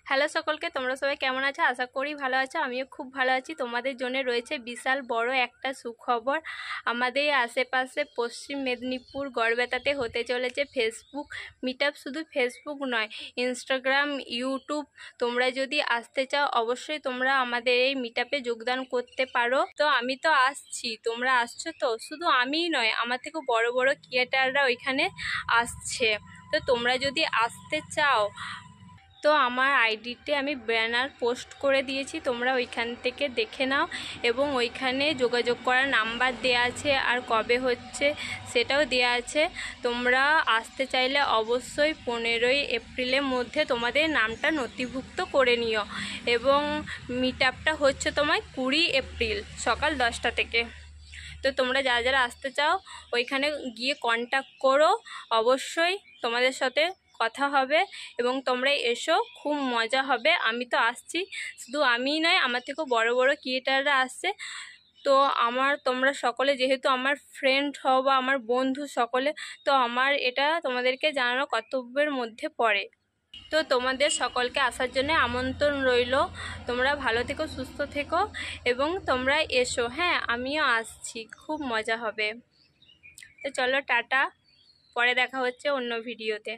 Hello সকলকে, তোমরা সবাই কেমন আছো? আশা করি ভালো আছো। আমিও খুব ভালো আছি। তোমাদের জন্য রয়েছে বিশাল বড় একটা সুখবর। আমাদের আশেপাশে পশ্চিম মেদিনীপুর গড়বেতাতে হতে চলেছে ফেসবুক মিটআপ। শুধু ফেসবুক নয়, ইনস্টাগ্রাম, ইউটিউব। তোমরা যদি আসতে চাও অবশ্যই তোমরা আমাদের এই মিটআপে যোগদান করতে পারো। তো আমি তো আসছি, তোমরা আসছো তো? শুধু আমিই নয়, আমার থেকে বড় বড় ক্রিয়েটাররা ওইখানে আসছে। তো তোমরা যদি আসতে চাও তো আমার আইডিতে আমি ব্যানার পোস্ট করে দিয়েছি, তোমরা ওইখান থেকে দেখে নাও। এবং ওইখানে যোগাযোগ করার নাম্বার দেওয়া আছে, আর কবে হচ্ছে সেটাও দেওয়া আছে। তোমরা আসতে চাইলে অবশ্যই 15ই এপ্রিলের মধ্যে তোমাদের নামটা নথিভুক্ত করে নিও। এবং মিটআপটা হচ্ছে তোমার 20 এপ্রিল সকাল 10টা থেকে। তো তোমরা যারা যারা আসতে চাও ওইখানে গিয়ে কন্ট্যাক্ট করো, অবশ্যই তোমাদের সাথে কথা হবে এবং তোমরা এসো, খুব মজা হবে। আমি তো আসছি, শুধু আমিই নয়, আমার থেকেও বড় বড় ক্রিয়েটাররা আসছে। তো তোমরা সকলে যেহেতু আমার ফ্রেন্ড হও বা আমার বন্ধু সকলে, তো আমার এটা তোমাদেরকে জানানো কর্তব্যের মধ্যে পড়ে। তো তোমাদের সকলকে আসার জন্য আমন্ত্রণ রইল। তোমরা ভালো থেকো, সুস্থ থেকো এবং তোমরা এসো। হ্যাঁ, আমিও আসছি, খুব মজা হবে। তো চলো, টাটা, পরে দেখা হচ্ছে অন্য ভিডিওতে।